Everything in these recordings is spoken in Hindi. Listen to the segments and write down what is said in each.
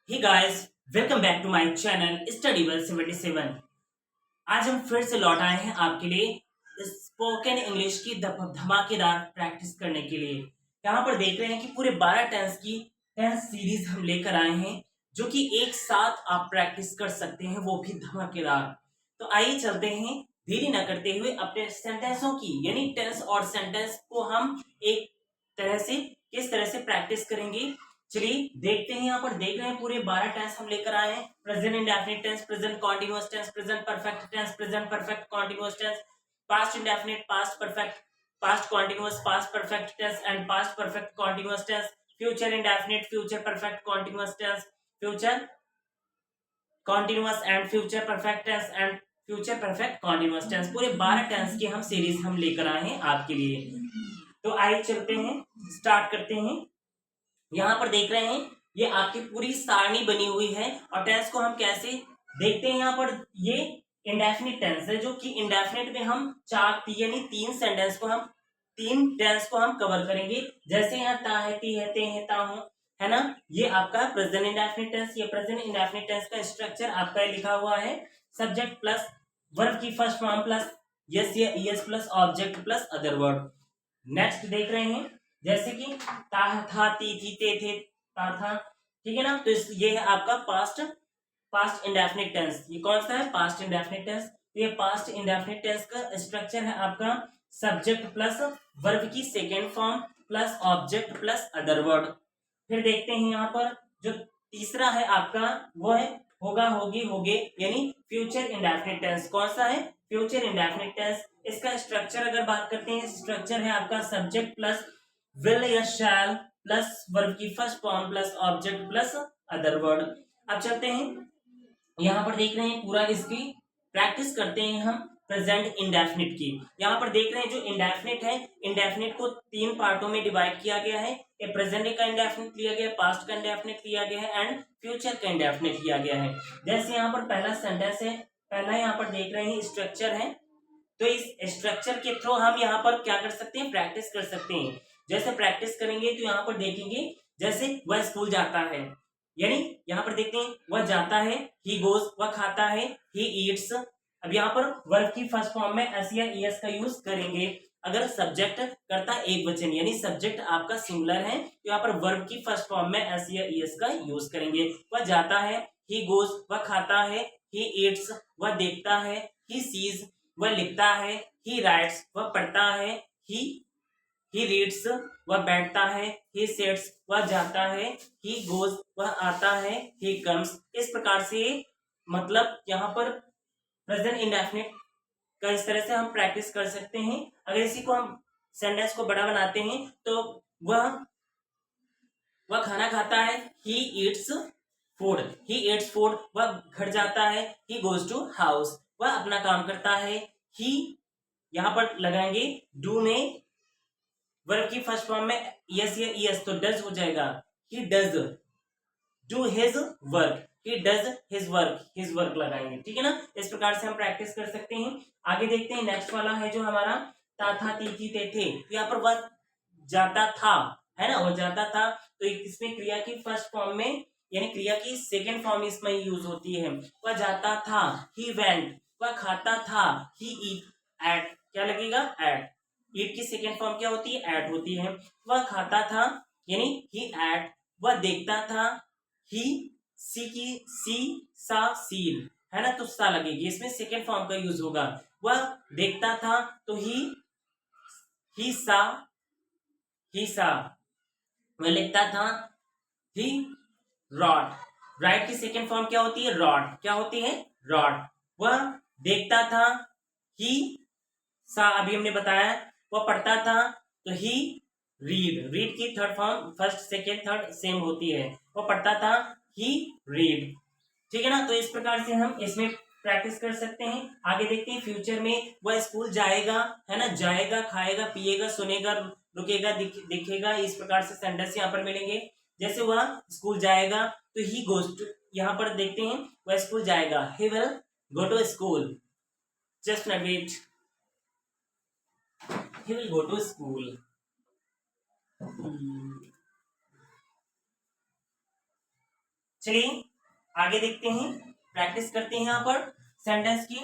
Hey guys, welcome back to my channel study well 77। आज हम फिर से लौट आए हैं आपके लिए स्पोकन इंग्लिश की धमाकेदार प्रैक्टिस करने के लिए। यहाँ पर देख रहे हैं कि पूरे 12 टेंस सीरीज हम लेकर आए हैं, जो कि एक साथ आप प्रैक्टिस कर सकते हैं, वो भी धमाकेदार। तो आइए चलते हैं, देरी न करते हुए अपने सेंटेंसों की यानी टेंस और सेंटेंस को हम एक तरह से किस तरह से प्रैक्टिस करेंगे। चलिए देखते हैं। यहाँ पर देख रहे हैं पूरे 12 टेंस हम लेकर आए हैं। Present indefinite tense, present continuous tense, present perfect tense, present perfect continuous tense, past indefinite, past perfect, past continuous, past perfect tense and past perfect continuous tense, future indefinite, future perfect continuous tense, future continuous and future perfect tense and future perfect continuous tense. पूरे 12 टेंस की हम सीरीज हम लेकर आए हैं आपके लिए। तो आइए चलते हैं, स्टार्ट करते हैं। यहाँ पर देख रहे हैं ये आपकी पूरी सारणी बनी हुई है और टेंस को हम कैसे देखते हैं। यहाँ पर ये इंडेफिनिट टेंस है, जो कि इंडेफिनिट में हम चार यानी तीन सेंटेंस को हम तीन टेंस को हम कवर करेंगे। जैसे यहाँ ता है, ती है, ते है, ता हूं, है ना। ये आपका प्रेजेंट इंडेफिनिट टेंस। ये प्रेजेंट इंडेफिनिट टेंस का स्ट्रक्चर आपका लिखा हुआ है, सब्जेक्ट प्लस वर्ब की फर्स्ट फॉर्म प्लस यस या yes plus object plus other word. Next देख रहे हैं जैसे कि ता था, ती थी, ते थे, ता था, ठीक है ना। तो ये है आपका पास्ट इंडेफिनिट टेंस। ये कौन सा है? Past indefinite tense. तो ये पास्ट इंडेफिनिट टेंस का स्ट्रक्चर है आपका सब्जेक्ट प्लस वर्ब की second form plus object plus other word. फिर देखते हैं यहाँ पर जो तीसरा है आपका, वो है होगा, होगी, होगे, यानी फ्यूचर इंडेफिनिट टेंस। कौन सा है? Future indefinite tense. इसका स्ट्रक्चर अगर बात करते हैं, स्ट्रक्चर है आपका सब्जेक्ट प्लस विल या शैल प्लस वर्ब की first form plus object plus other word. अब चलते हैं, यहाँ पर देख रहे हैं पूरा इसकी प्रैक्टिस करते हैं हम प्रेजेंट इंडेफिनिट की। यहाँ पर देख रहे हैं जो इंडेफिनिट है, इंडेफिनिट को तीन पार्टों में डिवाइड किया गया है। ये प्रेजेंट का इंडेफिनिट लिया गया है, पास्ट का इंडेफिनिट लिया गया है एंड फ्यूचर का इंडेफिनिट लिया गया है। जैसे यहाँ पर पहला सेंटेंस है, पहला यहाँ पर देख रहे हैं स्ट्रक्चर है। तो इस स्ट्रक्चर के थ्रू हम यहाँ पर क्या कर सकते हैं? प्रैक्टिस कर सकते हैं। जैसे प्रैक्टिस करेंगे तो यहाँ पर देखेंगे, जैसे वह स्कूल जाता है, यानी यहाँ पर देखते हैं वह जाता है, ही गोज, वह खाता है, ही ईट्स। अब यहाँ पर वर्ब की फर्स्ट फॉर्म में एस या ईएस का यूज करेंगे। अगर सब्जेक्ट करता एक वचन यानी सब्जेक्ट आपका सिंगुलर है, तो यहाँ पर वर्ब की फर्स्ट फॉर्म में एस या ईएस का यूज करेंगे। वह जाता है, ही गोज, वह खाता है, ही ईट्स, वह देखता है, ही सीज, वह लिखता है, ही राइट्स, वह पढ़ता है, ही ही रीड्स, वह बैठता है, ही सेट्स, वह जाता है, ही गोज, वह आता है, ही कम्स। इस प्रकार से मतलब यहाँ पर प्रेजेंट इंडेफिनिट का इस तरह से हम प्रैक्टिस कर सकते हैं। अगर इसी को हम सेंटेंस को बड़ा बनाते हैं तो वह वह खाना खाता है, he eats food, he eats food, वह घर जाता है, ही गोज टू हाउस, वह अपना काम करता है, ही यहाँ पर लगाएंगे डू में वर्ब की फर्स्ट फॉर्म में यस या यस, तो डज हो जाएगा। He does do his work, he does his work लगाएंगे, ठीक है ना। इस प्रकार से हम प्रैक्टिस कर सकते हैं। आगे देखते हैं, नेक्स्ट वाला है जो हमारा ता था, ती थी, ते थे। तो यहाँ पर वह जाता था, है ना, वह जाता था। तो इसमें क्रिया की फर्स्ट फॉर्म में यानी क्रिया की सेकेंड फॉर्म इसमें यूज होती है। वह जाता था, ही वेंट, वह खाता था, ही ईट, एट, क्या लगेगा? एट। ईट की सेकेंड फॉर्म क्या होती है? एट होती है। वह खाता था यानी ही एट, वह देखता था, ही, सी की सी, सा, सील, है ना, तो सा लगेगी, इसमें सेकेंड फॉर्म का यूज होगा। वह देखता था तो ही सा, ही सा, वह लिखता था, ही रॉट, राइट की सेकेंड फॉर्म क्या होती है? रॉट, क्या होती है? रॉट। वह देखता था, ही सा, अभी हमने बताया। वह पढ़ता था तो ही रीड, रीड की third form first second third same होती है। वह पढ़ता था, ही रीड, ठीक है ना। तो इस प्रकार से हम इसमें प्रैक्टिस कर सकते हैं। आगे देखते हैं, फ्यूचर में वह स्कूल जाएगा, है ना, जाएगा, खाएगा, पिएगा, सुनेगा, रुकेगा, दिखेगा। इस प्रकार से सेंटेंस यहाँ पर मिलेंगे। जैसे वह स्कूल जाएगा तो ही गोज टू, यहाँ पर देखते हैं वह स्कूल जाएगा, he will go to school, just wait, he will go to school. चलिए आगे देखते हैं, प्रैक्टिस करते हैं यहाँ पर सेंटेंस की।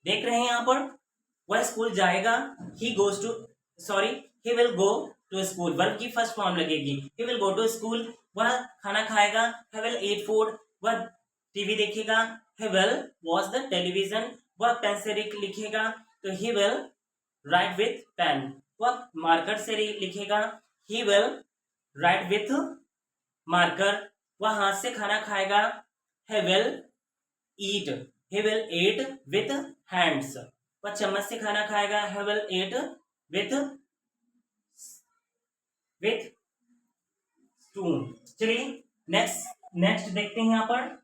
देख रहे हैं यहाँ पर, वह स्कूल जाएगा, he goes to, sorry, he will go to school, verb की फर्स्ट फॉर्म लगेगी, he will go to school. वह खाना खाएगा, ही विल ईट फूड। वह टीवी देखेगा, he will watch the television. वह पेन से लिखेगा, तो he will write with pen. वह मार्कर से लिखेगा, he will write with marker. वह हाथ से खाना खाएगा, he will eat, he will eat with hands। वह चम्मच से खाना खाएगा, he will eat with spoon। चलिए नेक्स्ट देखते हैं, यहाँ पर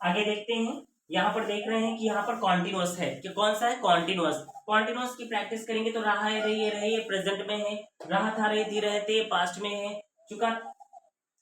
आगे देखते हैं। यहाँ पर देख रहे हैं कि यहाँ पर कॉन्टिन्यूअस है, कि कौन सा है, कॉन्टिन्यूअस। कॉन्टिन्यूअस की प्रैक्टिस करेंगे तो रहा है, रही है, रही है प्रेजेंट में है, रहा था, रही थी, रहते पास्ट में है, चुका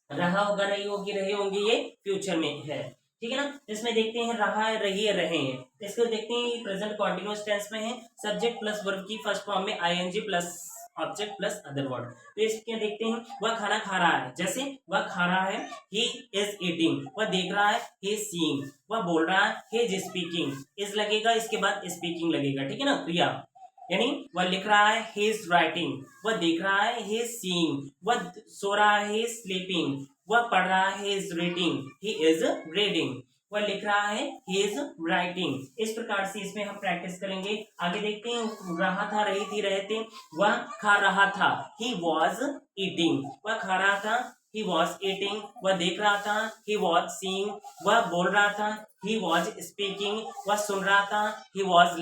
रहा होगा, रही होगी, रहे होंगे, ये फ्यूचर में है। ठीक है ना। इसमें देखते हैं रहा है, रही है, रहे हैं। इसको देखते हैं प्रेजेंट कॉन्टिन्यूअस टेंस में है, सब्जेक्ट प्लस वर्ब की फर्स्ट फॉर्म में I N G plus object plus other word. तो इसके देखते हैं, वह खाना खा रहा है, जैसे वह खा रहा है, ही इज ईटिंग। वह देख रहा है, ही इज सीइंग। वह बोल रहा है, ही इज स्पीकिंग। इज लगेगा, इसके बाद स्पीकिंग लगेगा, ठीक है ना, क्रिया। यानी वह लिख रहा है, ही इज राइटिंग। वह देख रहा है, ही इज सीइंग। वह सो रहा है, ही इज स्लीपिंग। वह पढ़ रहा है, he is reading, he is reading। वह लिख रहा है, he is writing। इस प्रकार से इसमें हम प्रैक्टिस करेंगे। आगे देखते हैं, रहा था, रही थी, रहे थे। वह खा रहा था, he was eating। वह खा रहा था, he was eating। वह देख रहा था, he was seeing। वह बोल रहा था, he was speaking। वह सुन रहा था, he was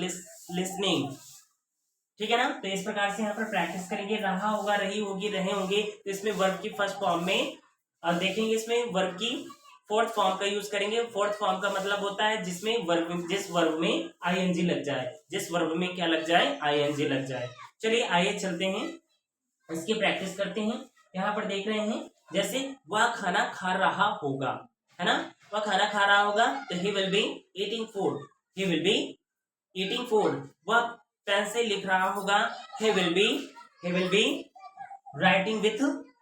listening। ठीक है ना। तो इस प्रकार से यहाँ पर प्रैक्टिस करेंगे, रहा होगा, रही होगी, रहे होंगे। तो इसमें वर्ब की फर्स्ट फॉर्म में और देखेंगे, इसमें वर्ब की फोर्थ फॉर्म का यूज करेंगे। फोर्थ फॉर्म का मतलब होता है जिसमें वर्ब, जिस वर्ब में आईएनजी लग जाए, जिस वर्ब में क्या लग जाए, आईएनजी लग जाए। चलिए आइए चलते हैं, इसकी प्रैक्टिस करते हैं। यहाँ पर देख रहे हैं, जैसे वह खाना खा रहा होगा, है ना, वह खाना खा रहा होगा, तो he will be eating food, he will be eating food. वह पेन से लिख रहा होगा, he will be writing with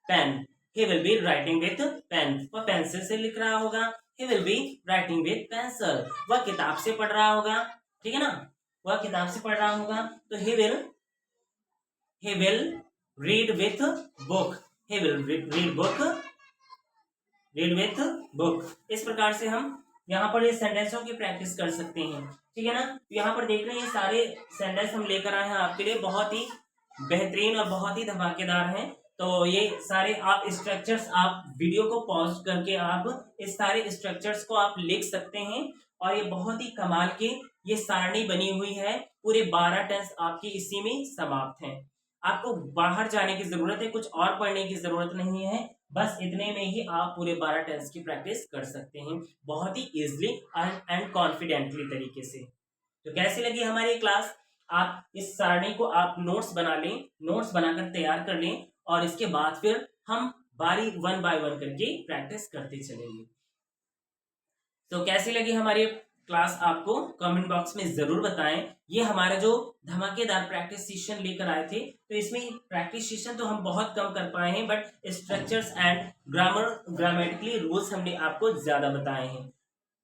pen, he will be writing with pen। वह पेंसिल से लिख रहा होगा, he will be writing with pencil। वह किताब से पढ़ रहा होगा, ठीक है ना, वह किताब से पढ़ रहा होगा, तो he will read with book, he will read with book। इस प्रकार से हम यहाँ पर ये सेंटेंसों की प्रैक्टिस कर सकते हैं, ठीक है ना। यहाँ पर देख रहे हैं, सारे सेंटेंस हम लेकर आए हैं आपके लिए, बहुत ही बेहतरीन और बहुत ही धमाकेदार हैं। तो ये सारे आप स्ट्रक्चर्स, आप वीडियो को पॉज करके आप इस सारे स्ट्रक्चर्स को आप लिख सकते हैं। और ये बहुत ही कमाल की ये सारणी बनी हुई है, पूरे 12 टेंस आपकी इसी में समाप्त हैं। आपको बाहर जाने की जरूरत है, कुछ और पढ़ने की जरूरत नहीं है, बस इतने में ही आप पूरे 12 टेंस की प्रैक्टिस कर सकते हैं, बहुत ही इजिली एंड कॉन्फिडेंटली तरीके से। तो कैसी लगी हमारी क्लास? आप इस सारणी को आप नोट्स बना लें, नोट्स बनाकर तैयार कर लें, और इसके बाद फिर हम बारी 1 बाय 1 करके प्रैक्टिस करते चलेंगे। तो कैसी लगी हमारी क्लास आपको कमेंट बॉक्स में जरूर बताएं। ये हमारा जो धमाकेदार प्रैक्टिस सेशन लेकर आए थे, तो इसमें प्रैक्टिस सेशन तो हम बहुत कम कर पाए हैं, but structures and grammatically rules हमने आपको ज्यादा बताए हैं,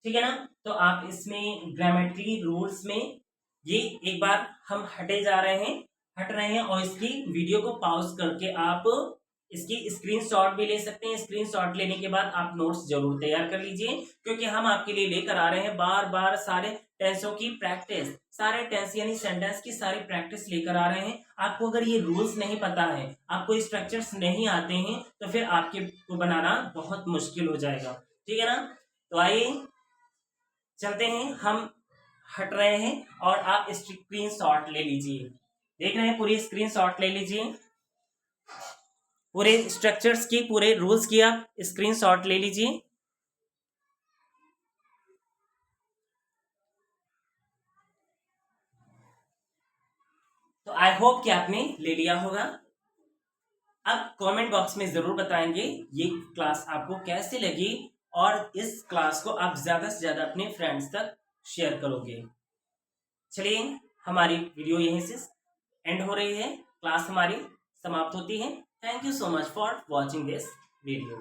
ठीक है ना। तो आप इसमें ग्रामेटिकली रूल्स में ये एक बार हम हट रहे हैं, और इसकी वीडियो को पॉज करके आप इसकी स्क्रीनशॉट भी ले सकते हैं। स्क्रीनशॉट लेने के बाद आप नोट्स जरूर तैयार कर लीजिए, क्योंकि हम आपके लिए लेकर आ रहे हैं बार बार सारे टेंसों की प्रैक्टिस, सारे टेंस यानी सेंटेंस की सारी प्रैक्टिस लेकर आ रहे हैं। आपको अगर ये रूल्स नहीं पता है, आपको स्ट्रक्चर्स नहीं आते हैं, तो फिर आपके को बनाना बहुत मुश्किल हो जाएगा, ठीक है ना। तो आइए चलते हैं, हम हट रहे हैं और आप स्क्रीनशॉट ले लीजिए। देख रहे हैं, पूरी स्क्रीनशॉट ले लीजिए, पूरे स्ट्रक्चर्स की, पूरे रूल्स की आप स्क्रीनशॉट ले लीजिए। तो आई होप कि आपने ले लिया होगा। अब कमेंट बॉक्स में जरूर बताएंगे ये क्लास आपको कैसे लगी, और इस क्लास को आप ज्यादा से ज्यादा अपने फ्रेंड्स तक शेयर करोगे। चलिए हमारी वीडियो यहीं से एंड हो रही है, क्लास हमारी समाप्त होती है। Thank you so much for watching this video.